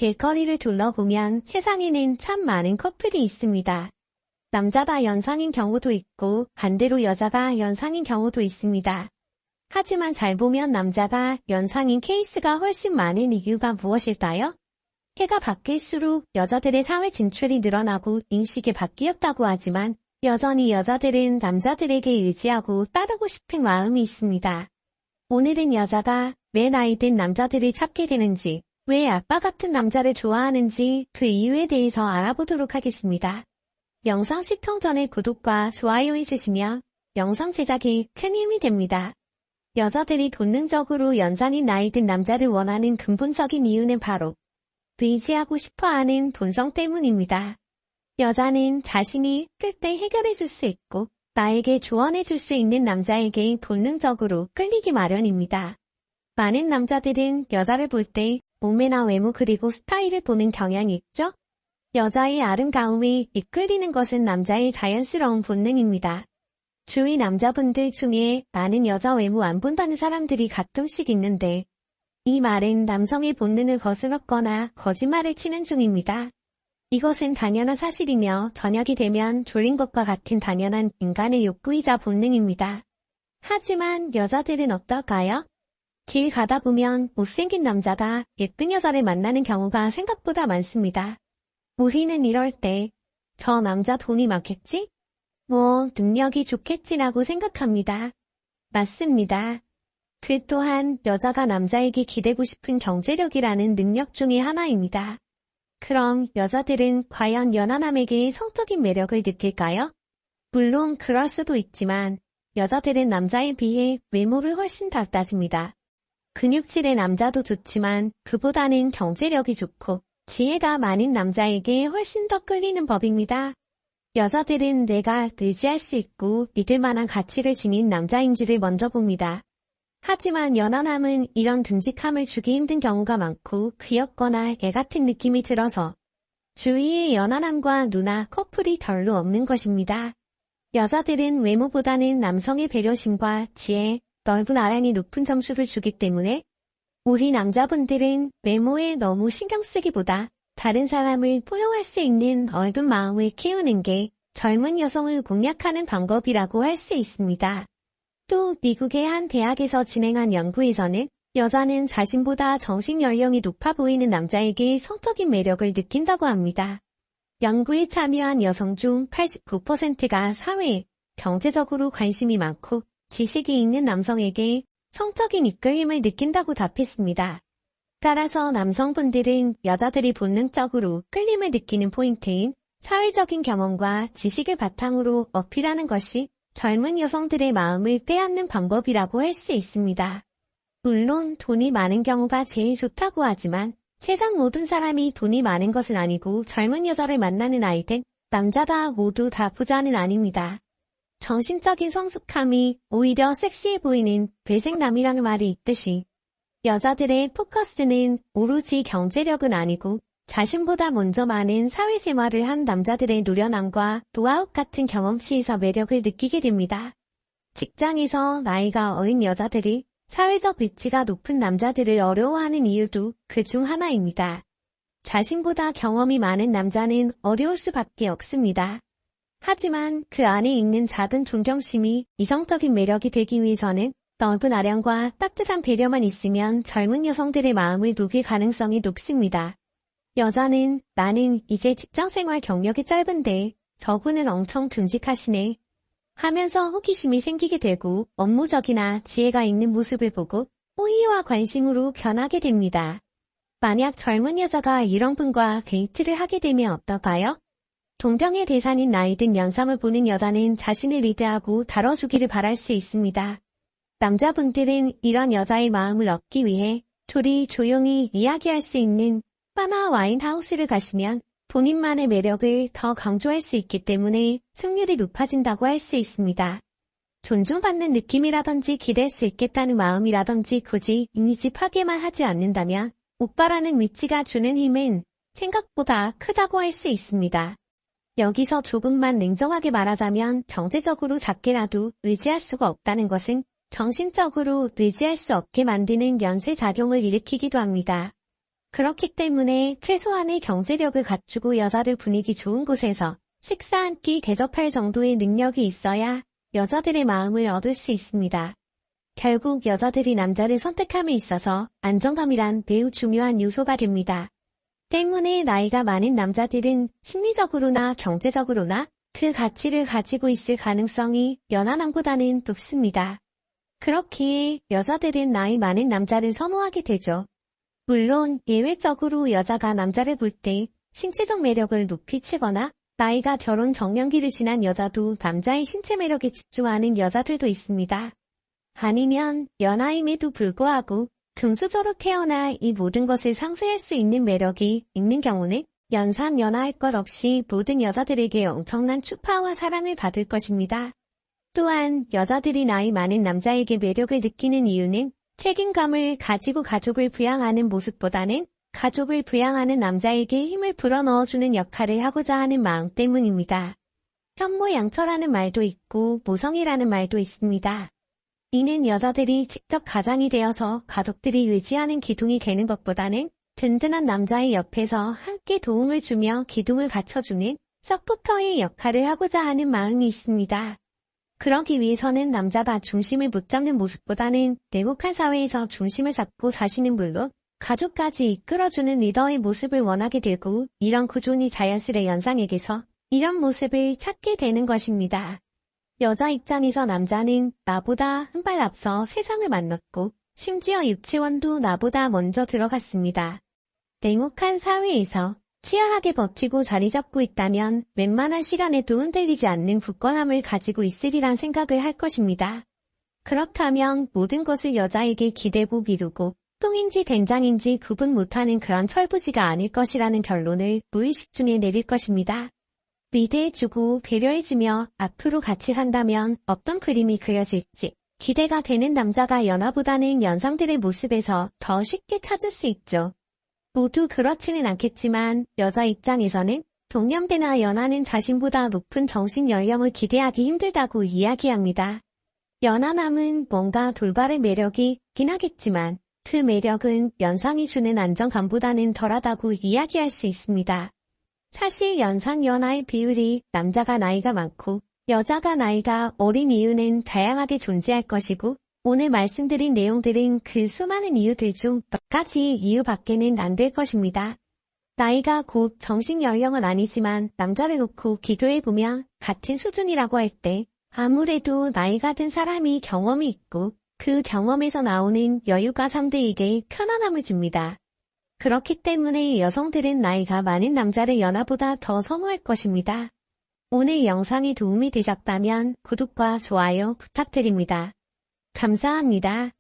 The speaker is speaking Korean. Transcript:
길거리를 둘러보면 세상에는 참 많은 커플이 있습니다. 남자가 연상인 경우도 있고 반대로 여자가 연상인 경우도 있습니다. 하지만 잘 보면 남자가 연상인 케이스가 훨씬 많은 이유가 무엇일까요? 해가 바뀔수록 여자들의 사회 진출이 늘어나고 인식이 바뀌었다고 하지만 여전히 여자들은 남자들에게 의지하고 따르고 싶은 마음이 있습니다. 오늘은 여자가 왜 나이든 남자들을 찾게 되는지, 왜 아빠 같은 남자를 좋아하는지 그 이유에 대해서 알아보도록 하겠습니다. 영상 시청 전에 구독과 좋아요 해주시면 영상 제작에 큰 힘이 됩니다. 여자들이 본능적으로 연상인 나이든 남자를 원하는 근본적인 이유는 바로 의지하고 싶어하는 본성 때문입니다. 여자는 자신이 끌 때 해결해줄 수 있고 나에게 조언해줄 수 있는 남자에게 본능적으로 끌리기 마련입니다. 많은 남자들은 여자를 볼 때 몸매나 외모 그리고 스타일을 보는 경향이 있죠? 여자의 아름다움에 이끌리는 것은 남자의 자연스러운 본능입니다. 주위 남자분들 중에 나는 여자 외모 안 본다는 사람들이 가끔씩 있는데 이 말은 남성의 본능을 거스렀거나 거짓말을 치는 중입니다. 이것은 당연한 사실이며 저녁이 되면 졸린 것과 같은 당연한 인간의 욕구이자 본능입니다. 하지만 여자들은 어떨까요? 길 가다 보면 못생긴 남자가 예쁜 여자를 만나는 경우가 생각보다 많습니다. 우리는 이럴 때 저 남자 돈이 많겠지? 능력이 좋겠지라고 생각합니다. 맞습니다. 그 또한 여자가 남자에게 기대고 싶은 경제력이라는 능력 중의 하나입니다. 그럼 여자들은 과연 연하남에게 성적인 매력을 느낄까요? 물론 그럴 수도 있지만 여자들은 남자에 비해 외모를 훨씬 더 따집니다. 근육질의 남자도 좋지만 그보다는 경제력이 좋고 지혜가 많은 남자에게 훨씬 더 끌리는 법입니다. 여자들은 내가 의지할 수 있고 믿을 만한 가치를 지닌 남자인지를 먼저 봅니다. 하지만 연하남은 이런 듬직함을 주기 힘든 경우가 많고 귀엽거나 애 같은 느낌이 들어서 주위에 연하남과 누나 커플이 별로 없는 것입니다. 여자들은 외모보다는 남성의 배려심과 지혜, 넓은 아량이 높은 점수를 주기 때문에 우리 남자분들은 외모에 너무 신경 쓰기보다 다른 사람을 포용할 수 있는 넓은 마음을 키우는 게 젊은 여성을 공략하는 방법이라고 할 수 있습니다. 또 미국의 한 대학에서 진행한 연구에서는 여자는 자신보다 정신 연령이 높아 보이는 남자에게 성적인 매력을 느낀다고 합니다. 연구에 참여한 여성 중 89%가 사회에 경제적으로 관심이 많고 지식이 있는 남성에게 성적인 이끌림을 느낀다고 답했습니다. 따라서 남성분들은 여자들이 본능적으로 끌림을 느끼는 포인트인 사회적인 경험과 지식을 바탕으로 어필하는 것이 젊은 여성들의 마음을 빼앗는 방법이라고 할 수 있습니다. 물론 돈이 많은 경우가 제일 좋다고 하지만 세상 모든 사람이 돈이 많은 것은 아니고 젊은 여자를 만나는 아이들, 남자가 모두 다 부자는 아닙니다. 정신적인 성숙함이 오히려 섹시해 보이는 괴생남이라는 말이 있듯이 여자들의 포커스는 오로지 경제력은 아니고 자신보다 먼저 많은 사회생활을 한 남자들의 노련함과 노하우 같은 경험치에서 매력을 느끼게 됩니다. 직장에서 나이가 어린 여자들이 사회적 위치가 높은 남자들을 어려워하는 이유도 그중 하나입니다. 자신보다 경험이 많은 남자는 어려울 수밖에 없습니다. 하지만 그 안에 있는 작은 존경심이 이성적인 매력이 되기 위해서는 넓은 아량과 따뜻한 배려만 있으면 젊은 여성들의 마음을 녹일 가능성이 높습니다. 여자는 나는 이제 직장생활 경력이 짧은데 저분은 엄청 듬직하시네 하면서 호기심이 생기게 되고 업무적이나 지혜가 있는 모습을 보고 호의와 관심으로 변하게 됩니다. 만약 젊은 여자가 이런 분과 데이트를 하게 되면 어떨까요? 동경의 대상인 나이든 연상을 보는 여자는 자신을 리드하고 다뤄주기를 바랄 수 있습니다. 남자분들은 이런 여자의 마음을 얻기 위해 둘이 조용히 이야기할 수 있는 바나 와인하우스를 가시면 본인만의 매력을 더 강조할 수 있기 때문에 승률이 높아진다고 할 수 있습니다. 존중받는 느낌이라든지 기댈 수 있겠다는 마음이라든지 굳이 이미지 파괴만 하지 않는다면 오빠라는 위치가 주는 힘은 생각보다 크다고 할 수 있습니다. 여기서 조금만 냉정하게 말하자면 경제적으로 작게라도 의지할 수가 없다는 것은 정신적으로 의지할 수 없게 만드는 연쇄작용을 일으키기도 합니다. 그렇기 때문에 최소한의 경제력을 갖추고 여자들 분위기 좋은 곳에서 식사 한 끼 대접할 정도의 능력이 있어야 여자들의 마음을 얻을 수 있습니다. 결국 여자들이 남자를 선택함에 있어서 안정감이란 매우 중요한 요소가 됩니다. 때문에 나이가 많은 남자들은 심리적으로나 경제적으로나 그 가치를 가지고 있을 가능성이 연하남보다는 높습니다. 그렇기에 여자들은 나이 많은 남자를 선호하게 되죠. 물론 예외적으로 여자가 남자를 볼 때 신체적 매력을 높이 치거나 나이가 결혼 정년기를 지난 여자도 남자의 신체 매력에 집중하는 여자들도 있습니다. 아니면 연하임에도 불구하고 금수저로 태어나 이 모든 것을 상쇄할 수 있는 매력이 있는 경우는 연상 연하할 것 없이 모든 여자들에게 엄청난 추파와 사랑을 받을 것입니다. 또한 여자들이 나이 많은 남자에게 매력을 느끼는 이유는 책임감을 가지고 가족을 부양하는 모습보다는 가족을 부양하는 남자에게 힘을 불어넣어주는 역할을 하고자 하는 마음 때문입니다. 현모양처라는 말도 있고 모성이라는 말도 있습니다. 이는 여자들이 직접 가장이 되어서 가족들이 의지하는 기둥이 되는 것보다는 든든한 남자의 옆에서 함께 도움을 주며 기둥을 갖춰주는 서포터의 역할을 하고자 하는 마음이 있습니다. 그러기 위해서는 남자가 중심을 못 잡는 모습보다는 냉혹한 사회에서 중심을 잡고 자신은 물론 가족까지 이끌어주는 리더의 모습을 원하게 되고 이런 구조니 자연스레 연상에게서 이런 모습을 찾게 되는 것입니다. 여자 입장에서 남자는 나보다 한 발 앞서 세상을 만났고 심지어 유치원도 나보다 먼저 들어갔습니다. 냉혹한 사회에서 치열하게 버티고 자리 잡고 있다면 웬만한 시간에도 흔들리지 않는 굳건함을 가지고 있으리란 생각을 할 것입니다. 그렇다면 모든 것을 여자에게 기대고 미루고 똥인지 된장인지 구분 못하는 그런 철부지가 아닐 것이라는 결론을 무의식 중에 내릴 것입니다. 리드해주고 배려해주며 앞으로 같이 산다면 어떤 그림이 그려질지 기대가 되는 남자가 연하보다는 연상들의 모습에서 더 쉽게 찾을 수 있죠. 모두 그렇지는 않겠지만 여자 입장에서는 동년배나 연하는 자신보다 높은 정신 연령을 기대하기 힘들다고 이야기합니다. 연하남은 뭔가 돌발의 매력이 있긴 하겠지만 그 매력은 연상이 주는 안정감보다는 덜하다고 이야기할 수 있습니다. 사실 연상 연하의 비율이 남자가 나이가 많고 여자가 나이가 어린 이유는 다양하게 존재할 것이고 오늘 말씀드린 내용들은 그 수많은 이유들 중 몇 가지 이유밖에는 안 될 것입니다. 나이가 곧 정신 연령은 아니지만 남자를 놓고 비교해보면 같은 수준이라고 할 때 아무래도 나이가 든 사람이 경험이 있고 그 경험에서 나오는 여유가 상대에게 편안함을 줍니다. 그렇기 때문에 여성들은 나이가 많은 남자를 연하보다 더 선호할 것입니다. 오늘 영상이 도움이 되셨다면 구독과 좋아요 부탁드립니다. 감사합니다.